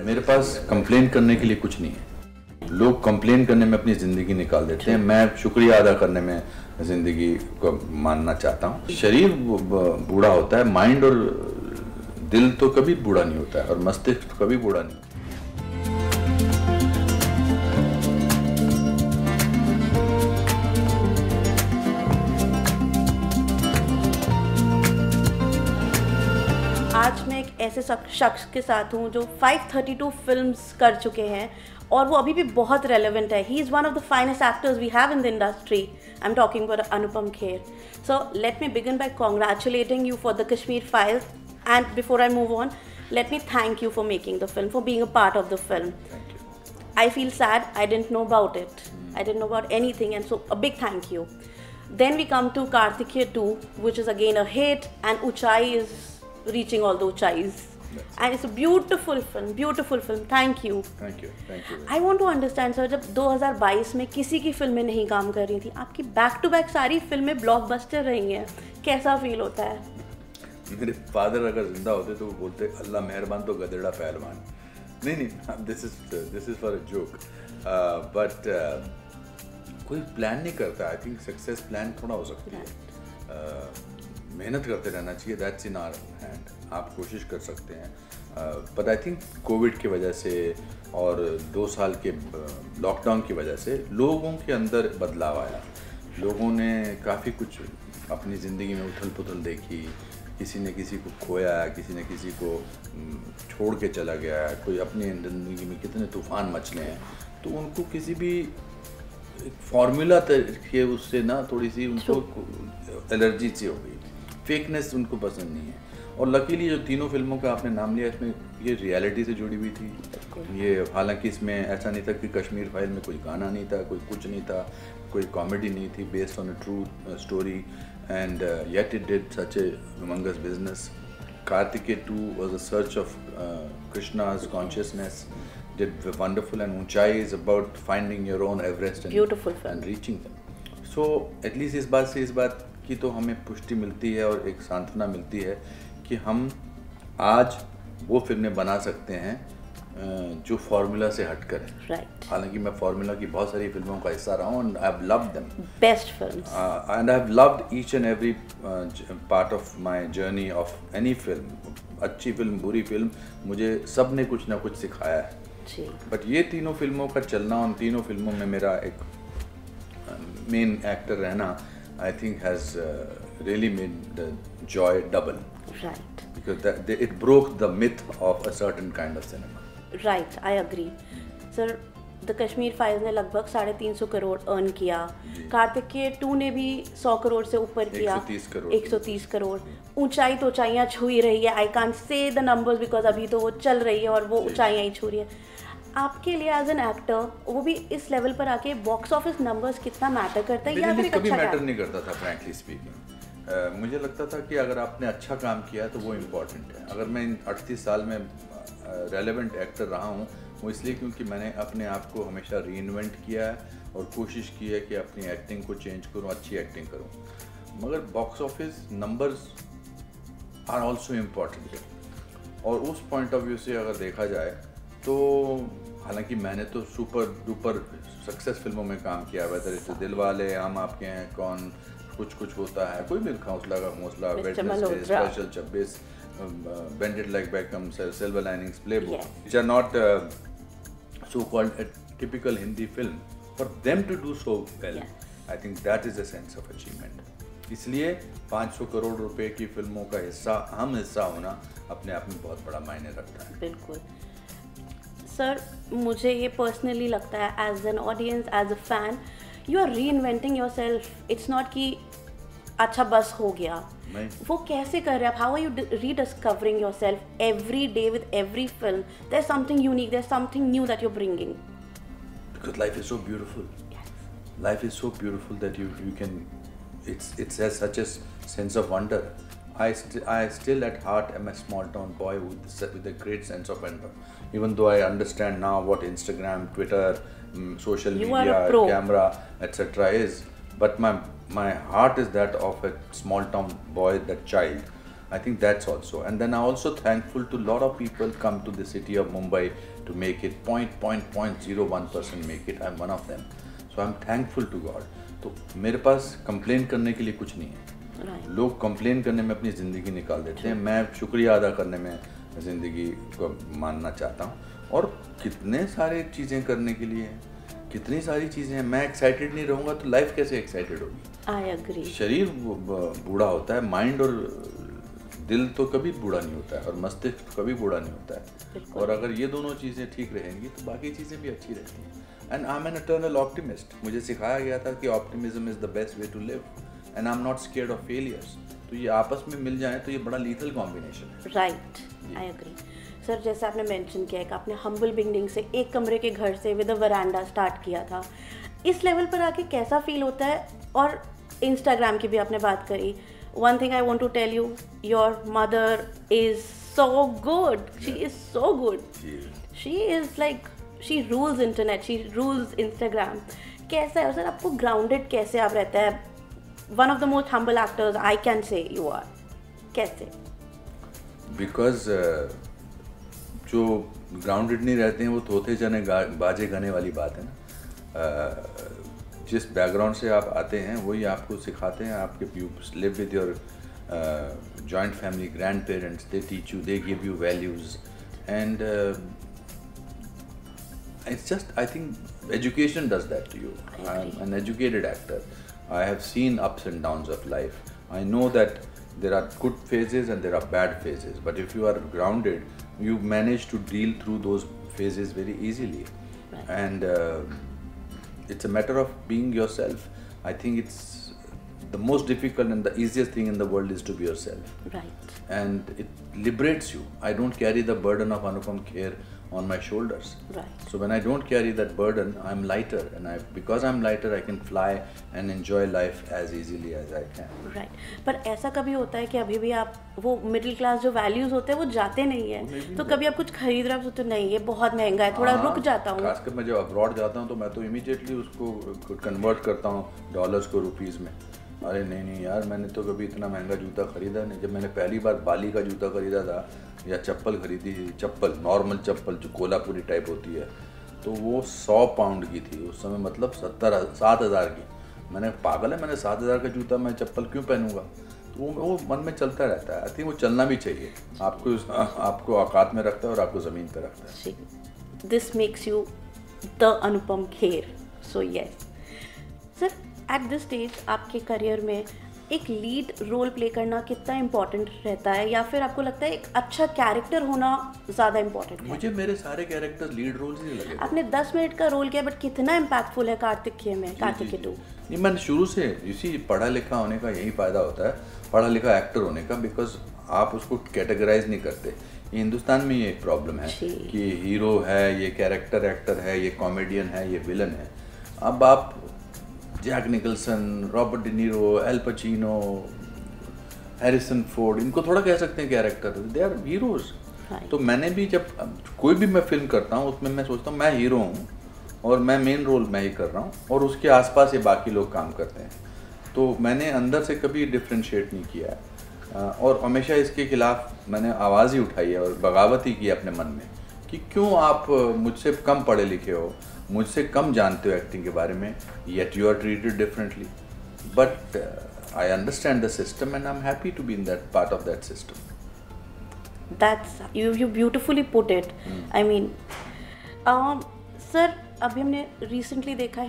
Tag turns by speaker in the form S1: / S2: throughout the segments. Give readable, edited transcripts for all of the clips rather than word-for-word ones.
S1: मेरे पास कंप्लेन करने के लिए कुछ नहीं है। लोग कंप्लेन करने में अपनी ज़िंदगी निकाल देते हैं, मैं शुक्रिया अदा करने में ज़िंदगी को मानना चाहता हूँ। शरीर बूढ़ा होता है, माइंड और दिल तो कभी बूढ़ा नहीं होता है, और मस्तिष्क तो कभी बूढ़ा नहीं।
S2: आज मैं एक ऐसे शख्स के साथ हूँ जो 532 फिल्म्स कर चुके हैं और वो अभी भी बहुत रेलेवेंट है। He is one of the finest actors we have in the industry. I am talking about Anupam Kher. So let me begin by congratulating you for the Kashmir files, and before I move on, let me thank you for making the film, for being a part of the film.
S1: Thank you.
S2: I feel sad I didn't know about it. I didn't know about anything, and so a big thank you. Then we come to Kartikeya 2, which is again a hit, and Uchai is reaching all the Uchais. And it's a beautiful film. Thank you.
S1: Thank you. Thank you.
S2: I want to understand, sir, जब 2022 में किसी की फिल्में नहीं काम कर रही थी, आपकी बैक टू बैक सारी फिल्में ब्लॉकबस्टर रही हैं, कैसा फील होता है?
S1: मेरे फादर अगर जिंदा होते तो वो बोलते अल्लाह मेहरबान तो गधेड़ा पहलवान। नहीं, this is for a joke, but कोई प्लान नहीं करता। आई थिंक सक्सेस प्लान थोड़ा हो सकती है, मेहनत करते रहना चाहिए, दैट्स इन आवर हैंड। आप कोशिश कर सकते हैं, बट आई थिंक कोविड की वजह से और 2 साल के लॉकडाउन की वजह से लोगों के अंदर बदलाव आया। लोगों ने काफ़ी कुछ अपनी ज़िंदगी में उथल पुथल देखी, किसी ने किसी को खोया, किसी ने किसी को छोड़ के चला गया, कोई अपनी ज़िंदगी में कितने तूफ़ान मचले हैं। तो उनको किसी भी फार्मूला के उससे ना थोड़ी सी उनको एलर्जी सी हो गई, फेकनेस उनको पसंद नहीं है। और लकीली जो तीनों फिल्मों का आपने नाम लिया, इसमें ये रियलिटी से जुड़ी हुई थी। ये हालांकि इसमें ऐसा नहीं था कि कश्मीर फाइल में कोई गाना नहीं था, कोई कुछ नहीं था, कोई कॉमेडी नहीं थी, based on a true story, and yet it did such a humongous business. Kartikeya 2 was a search of Krishna's consciousness, did wonderful, and Unchai is about finding your own Everest and reaching them. So at least इस बात की तो हमें पुष्टि मिलती है और एक सांत्वना मिलती है कि हम आज वो फिल्में बना सकते हैं जो फार्मूला से हटकर है।
S2: राइट।
S1: हालांकि मैं फार्मूला की बहुत सारी फिल्मों का हिस्सा रहा हूँ, and I have loved them,
S2: best films,
S1: and I have loved each and every part of my journey of any film. अच्छी फिल्म, बुरी फिल्म, मुझे सब ने कुछ ना कुछ सिखाया है। बट ये तीनों फिल्मों का चलना, उन तीनों फिल्मों में मेरा एक मेन एक्टर रहना, I think has really made the Joy double.
S2: Right.
S1: Because it broke the myth of a certain kind of cinema.
S2: Right, I agree sir. The Kashmir files ने लगभग 350 करोड़ अर्न किया। कार्तिकेय 2 ने भी 100 करोड़ से ऊपर किया, 130 करोड़। ऊंचाई तो ऊंचाइयाँ छू ही रही है। I can't say the numbers because अभी तो वो चल रही है और वो ऊंचाइयाँ ही छू रही है। आपके लिए एज एन एक्टर, वो भी इस लेवल पर आके, बॉक्स ऑफिस नंबर्स कितना मैटर करता है? या फिर
S1: कभी मैटर नहीं करता था, फ्रैंकली स्पीकिंग। मुझे लगता था कि अगर आपने अच्छा काम किया तो वो इम्पोर्टेंट है। अगर मैं इन 38 साल में रेलेवेंट एक्टर रहा हूँ, वो इसलिए क्योंकि मैंने अपने आप को हमेशा रीइन्वेंट किया है और कोशिश की है कि अपनी एक्टिंग को चेंज करूँ, अच्छी एक्टिंग करूँ। मगर box office numbers are also important, और उस पॉइंट ऑफ व्यू से अगर देखा जाए तो हालांकि मैंने तो सुपर डुपर सक्सेस फिल्मों में काम किया, वेदर इट्स दिलवाले, हम आपके हैं कौन, कुछ होता है, कोई भी, हौसला का हौसला, Wednesday, special 26, Bend It Like Beckham, Silver Linings Playbook, which are not so-called a typical Hindi film. For them to do so well, I think that is a sense of achievement. इसलिए 500 करोड़ रुपए की फिल्मों का हिस्सा होना अपने आप में बहुत बड़ा मायने रखता है।
S2: बिल्कुल सर, मुझे ये पर्सनली लगता है, as an audience, as a fan, you are reinventing yourself. It's not कि अच्छा बस हो गया, वो कैसे कर रहे हैं आप? How are you rediscovering yourself every day with every film? There is something unique, there is something new that you are bringing.
S1: Because life is so beautiful, life is so beautiful that you can, it's has such a sense of wonder. I still at heart am a small town boy with a great sense of wonder. Even though I understand now what Instagram, Twitter, social media, camera, etc. is, but my heart is that of a small town boy, that child. I think that's also, and then I'm also thankful to a lot of people come to the city of Mumbai to make it 0.01% make it. I'm one of them, so I'm thankful to God. तो मेरे पास complain करने के लिए कुछ नहीं है। लोग complain करने में अपनी ज़िंदगी निकाल देते हैं, मैं शुक्रिया अदा करने में ज़िंदगी को मानना चाहता हूँ। और कितने सारे चीज़ें करने के लिए हैं, कितनी सारी चीज़ें हैं। मैं एक्साइटेड नहीं रहूँगा तो लाइफ कैसे एक्साइटेड होगी?
S2: I agree.
S1: शरीर बूढ़ा होता है, माइंड और दिल तो कभी बूढ़ा नहीं होता है, और मस्तिष्क कभी बूढ़ा नहीं होता है। और अगर ये दोनों चीज़ें ठीक रहेंगी तो बाकी चीज़ें भी अच्छी रहती हैं। And I am an eternal optimist. मुझे सिखाया गया था कि optimism is the best way to live, and I am not scared of failures. तो ये आपस में मिल जाए तो ये बड़ा लीथल कॉम्बिनेशन है।
S2: Right, I agree. सर जैसे आपने मेंशन किया है कि आपने हम्बल बिगनिंग से एक कमरे के घर से विद अ वरांडा स्टार्ट किया था, इस लेवल पर आके कैसा फील होता है? और इंस्टाग्राम की भी आपने बात करी। One thing I want to tell you, your mother is so good, she is so good, she is like she rules internet, she rules Instagram. कैसा है सर, आपको ग्राउंडेड कैसे आप रहते हैं? One of the most humble actors I can say you are, कैसे?
S1: Because जो grounded नहीं रहते हैं वो तोते चने बाजे गाने वाली बात है ना। जिस बैकग्राउंड से आप आते हैं वही आपको सिखाते हैं। आपके you live with your joint family, grand parents, they teach you, they give you values, and it's just, I think education does that to you. I'm an educated actor. I have seen ups and downs of life. I know that there are good phases and there are bad phases, but if you are grounded, you manage to deal through those phases very easily. And it's a matter of being yourself. I think it's the most difficult and the easiest thing in the world is to be yourself.
S2: Right.
S1: And it liberates you. I don't carry the burden of Anupam Kher on my shoulders.
S2: Right.
S1: So when I don't carry that burden, I'm lighter, and because I'm lighter, I can fly and enjoy life as easily as I can.
S2: Right. पर ऐसा कभी होता है कि अभी भी आप वो मिडिल क्लास जो वैल्यूज होते हैं वो जाते नहीं है, तो कभी आप कुछ खरीद रहे हो तो नहीं ये बहुत महंगा है, थोड़ा रुक जाता हूँ।
S1: खासकर मैं जब अब्रॉड जाता हूँ तो मैं तो इमीडिएटली उसको कन्वर्ट करता हूँ डॉलर्स को रुपीज़ में। अरे नहीं यार, मैंने तो कभी इतना महंगा जूता ख़रीदा नहीं। जब मैंने पहली बार बाली का जूता ख़रीदा था या चप्पल ख़रीदी थी, चप्पल नॉर्मल चप्पल जो कोल्हापुरी टाइप होती है, तो वो 100 पाउंड की थी उस समय, मतलब 7,000 की। मैंने पागल है, मैंने 7,000 का जूता मैं चप्पल क्यों पहनूंगा? तो वो मन में चलता रहता है। आई थिंक वो चलना भी चाहिए, आपको औकात में रखता है और आपको ज़मीन पर रखता है।
S2: This makes you the Anupam Kher. So yes sir, at this stage आपके करियर में एक लीड रोल प्ले करना कितना इम्पोर्टेंट रहता है, या फिर आपको लगता है एक अच्छा कैरेक्टर होना ज़्यादा इम्पोर्टेंट है?
S1: मुझे मेरे सारे कैरेक्टर्स लीड रोल्स ही लगे।
S2: आपने 10 मिनट का रोल किया, बट कितना इम्पैक्टफुल है कार्तिकेय में, कार्तिकेय 2?
S1: नहीं, मैंने शुरू से इसी पढ़ा लिखा होने का यही फ़ायदा होता है, पढ़ा लिखा एक्टर होने का, बिकॉज आप उसको कैटेगराइज नहीं करते। हिंदुस्तान में ये एक प्रॉब्लम है कि हीरो है, ये कैरेक्टर एक्टर है, ये कॉमेडियन है, ये विलन है। अब आप Jack Nicholson, Robert De Niro, Al Pacino, Harrison Ford, इनको थोड़ा कह सकते हैं कैरेक्टर, दे आर हीरोज। तो मैंने भी जब कोई भी मैं फिल्म करता हूँ उसमें मैं सोचता हूँ मैं हीरो हूँ और मैं मेन रोल मैं ही कर रहा हूँ, और उसके आसपास ये बाकी लोग काम करते हैं। तो मैंने अंदर से कभी डिफ्रेंशिएट नहीं किया है, और हमेशा इसके खिलाफ मैंने आवाज़ ही उठाई है और बगावत ही की अपने मन में कि क्यों आप मुझसे कम पढ़े लिखे हो, मुझसे कम जानते हो एक्टिंग के बारे में, yet you are treated differently. But I understand the system and I am happy to be in that part of that system.
S2: That's you beautifully put it. I mean sir, अभी हमने recently देखा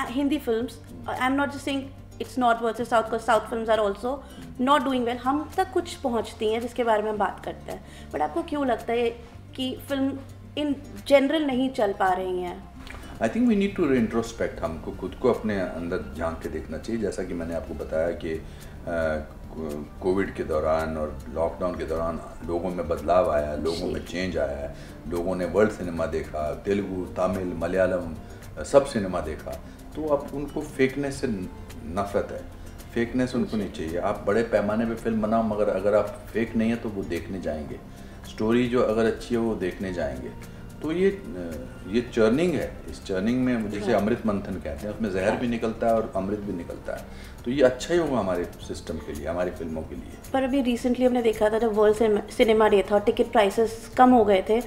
S2: Hindi films, I am not just saying it's north versus south, because south films are also not doing well, हम तक कुछ पहुँचती हैं जिसके बारे में हम बात करते हैं, बट आपको क्यों लगता है कि फिल्म इन जनरल नहीं चल पा रही हैं?
S1: I think we need to introspect, हमको खुद को अपने अंदर झांक के देखना चाहिए। जैसा कि मैंने आपको बताया कि कोविड के दौरान और लॉकडाउन के दौरान लोगों में बदलाव आया, लोगों में चेंज आया है, लोगों ने वर्ल्ड सिनेमा देखा, तेलुगु, तमिल, मलयालम सब सिनेमा देखा। तो अब उनको फेकनेस से नफरत है, फेकनेस उनको नहीं चाहिए। आप बड़े पैमाने पे फिल्म बनाओ, मगर अगर आप फेक नहीं है तो वो देखने जाएंगे। स्टोरी जो अगर अच्छी है वो देखने जाएंगे। तो ये चर्निंग है, इस चर्निंग में जैसे अमृत मंथन कहते हैं, उसमें जहर भी निकलता है और अमृत भी निकलता है, तो ये अच्छा ही होगा हमारे सिस्टम के लिए, हमारी फिल्मों के लिए।
S2: पर अभी रिसेंटली हमने देखा था जब वर्ल्ड सिनेमा डे था, टिकट प्राइसेस कम हो गए थे,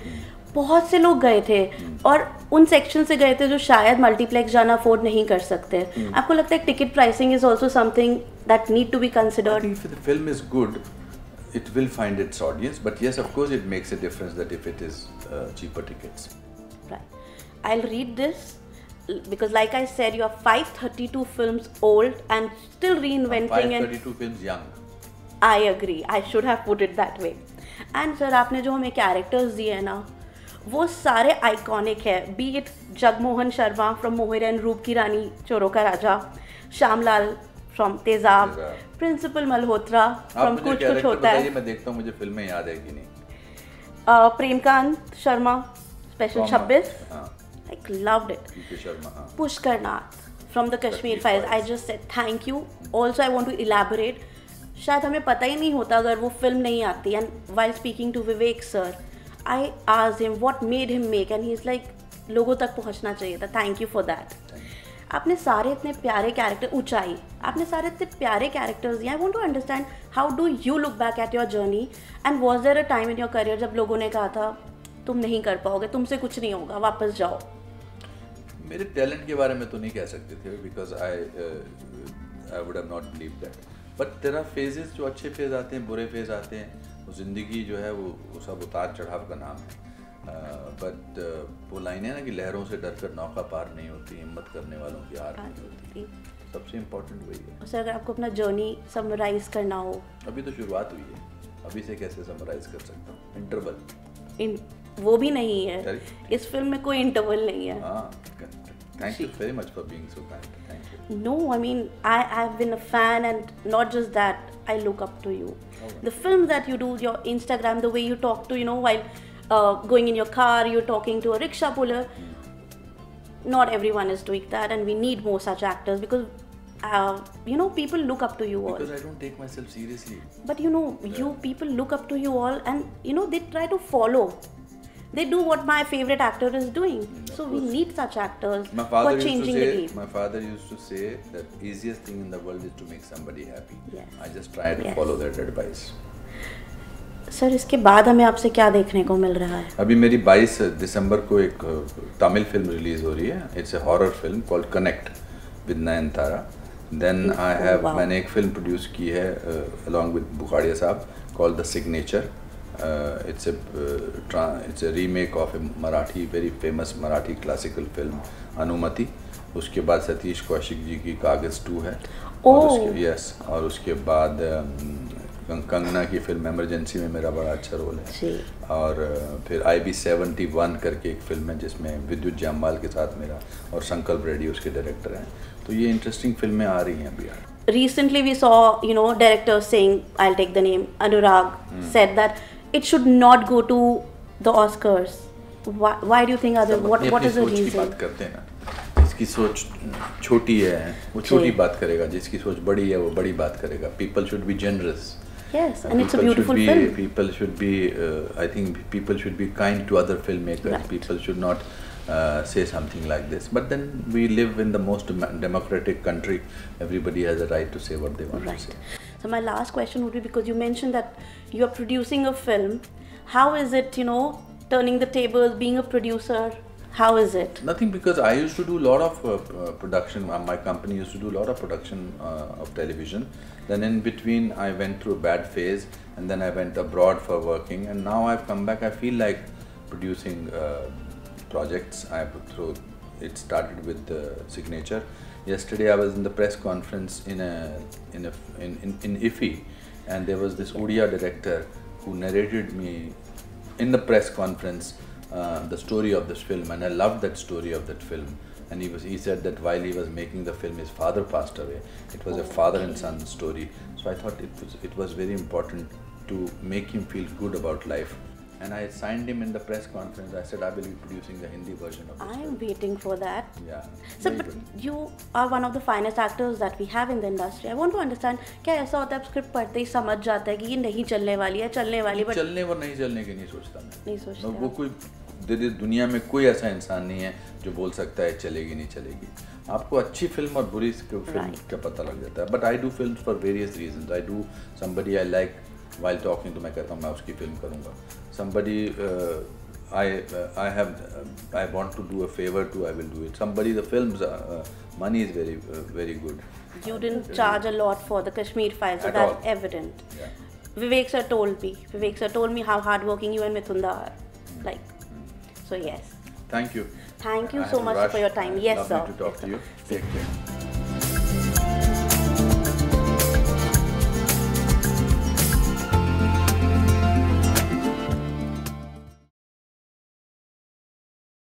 S2: बहुत से लोग गए थे और उन सेक्शन से गए थे जो शायद मल्टीप्लेक्स जाना अफोर्ड नहीं कर सकते। आपको लगता है ticket pricing is also something that need to be considered?
S1: If the film is good, it will find its audience, but yes, of course, it makes a difference that if it is cheaper tickets.
S2: Right. I'll read this because, like I said, you are 532 films old and still reinventing.
S1: 532 films young.
S2: I agree. I should have put it that way. And sir, आपने जो हमें characters दिए हैं ना, वो सारे iconic है। B it Jagmohan Sharma from मोहिर एंड रूप की रानी चोरों का राजा, श्यामलाल फ्रॉम तेजाब, प्रिंसिपल मल्होत्रा फ्रॉम कुछ कुछ होता है।
S1: मैं देखता हूँ, मुझे फिल्में याद है कि नहीं।
S2: Premkant Sharma special 26, like loved it. Pushkar Nath from the Kashmir Files. I just said thank you. Also I want to elaborate. शायद हमें पता ही नहीं होता अगर वो फिल्म नहीं आती। And while speaking to Vivek sir, I asked him what made him make, and he's like लोगों तक पहुंचना चाहिए था। Thank you for that. आपने सारे इतने प्यारे कैरेक्टर, ऊंचाई, आपने सारे इतने प्यारे कैरेक्टर्स दिए। I want to understand how do you look back at your journey and was there a time in your career जब लोगों ने कहा था तुम नहीं कर पाओगे, तुमसे कुछ नहीं होगा, वापस जाओ?
S1: मेरे टैलेंट के बारे में तो नहीं कह सकते थे, because I would have not believe that, but there are phases, जो अच्छे फेज आते हैं, बुरे फेज आते हैं, वो ज़िंदगी जो है वो सब उतार चढ़ाव का नाम है। बट वो लाइन है ना कि लहरों से डरकर नौका पार नहीं होती, हिम्मत करने वालों की हार नहीं होती। सबसे इम्पोर्टेंट वही है।
S2: सर, अगर आपको अपना जर्नी समराइज करना हो,
S1: अभी तो शुरुआत हुई है, अभी से कैसे समराइज कर सकता हूँ? इंटरवल
S2: वो भी नहीं है इस फिल्म में, कोई इंटरवल नहीं है।
S1: Thank you very much for being so kind. Thank you.
S2: No, I mean, I've been a fan, and not just that, I look up to you. The films that you do, your Instagram, the way you talk to, while going in your car, you're talking to a rickshaw puller. Not everyone is doing that, and we need more such actors because, people look up to you all.
S1: Because I don't take myself seriously.
S2: But people look up to you all, and they try to follow. They do what my favorite actor is doing. So we need such actors who are changing the game.
S1: My father used to say that easiest thing in the world is to make somebody happy.
S2: Yes.
S1: I just try to follow that advice.
S2: Sir, इसके बाद हमें आपसे क्या देखने को मिल रहा है?
S1: अभी मेरी 22 दिसंबर को एक तमिल फिल्म रिलीज हो रही है। It's a horror film called connect with Nayanthara. Then मैंने एक फिल्म प्रोड्यूस की है अलॉन्ग विद बुखाड़िया साहब called the signature. It's a remake of a Marathi, very famous Marathi classical film अनुमति। उसके बाद सतीश कौशिक जी की कागज 2 है। और उसके बाद कंगना की फिल्म इमरजेंसी में मेरा बड़ा अच्छा रोल है। और फिर IB71 करके एक फिल्म है जिसमें विद्युत जामवाल के साथ मेरा, और संकल्प रेड्डी उसके डायरेक्टर हैं। तो ये इंटरेस्टिंग फिल्में आ रही हैं अभी यार।
S2: Recently we saw, directors saying, I'll take the name, Anurag said that it should not go to the Oscars. Why do you think what is the reason?
S1: की बात करते हैं ना, जिसकी सोच छोटी है वो छोटी बात करेगा, जिसकी सोच बड़ी है वो बड़ी बात करेगा। People should be generous.
S2: Yes, and it's a beautiful film.
S1: People should be, I think people should be kind to other filmmakers. Right. People should not say something like this. But then we live in the most democratic country. Everybody has a right to say what they want to say.
S2: So my last question would be, because you mentioned that you are producing a film. How is it, turning the tables, being a producer? How is it?
S1: Nothing, because I used to do a lot of production. My company used to do a lot of production of television. Then in between I went through a bad phase, and then I went abroad for working, and now I've come back. I feel like producing projects. It started with the Signature. Yesterday I was in the press conference in IFFI, and there was this Odia director who narrated me in the press conference the story of this film, and I loved that story of that film. And he said that while he was making the film, his father passed away. It was a father and son story. So I thought it was very important to make him feel good about life. And I signed him in the press conference. I said I will be producing the Hindi version of this film.
S2: I'm waiting for that.
S1: Yeah.
S2: So, but you are one of the finest actors that we have in the industry. I want to understand, क्या ऐसा होता है script पढ़ते ही समझ जाता है कि ये नहीं चलने वाली है, चलने वाली, बट
S1: चलने और नहीं चलने की नहीं सोचता मैं।
S2: नहीं सोचता।
S1: वो कोई दुनिया में कोई ऐसा इंसान नहीं है जो बोल सकता है चलेगी नहीं चलेगी। आपको अच्छी फिल्म और बुरी फिल्म का पता लग जाता है। But I do film for various reasons. I do somebody I like while talking, तो मैं कहता हूँ मैं उसकी फिल्म करूँगा। Somebody I want to do a favor to, I will do it. Somebody, the film's money is very good.
S2: You didn't charge a lot for the Kashmir Files, so that's evident.
S1: Yeah.
S2: Vivek sir told me how hardworking you and Mithunda are. So yes.
S1: Thank you.
S2: Thank you so much for your time. Yes, sir.
S1: Lovely to talk to you. Take care.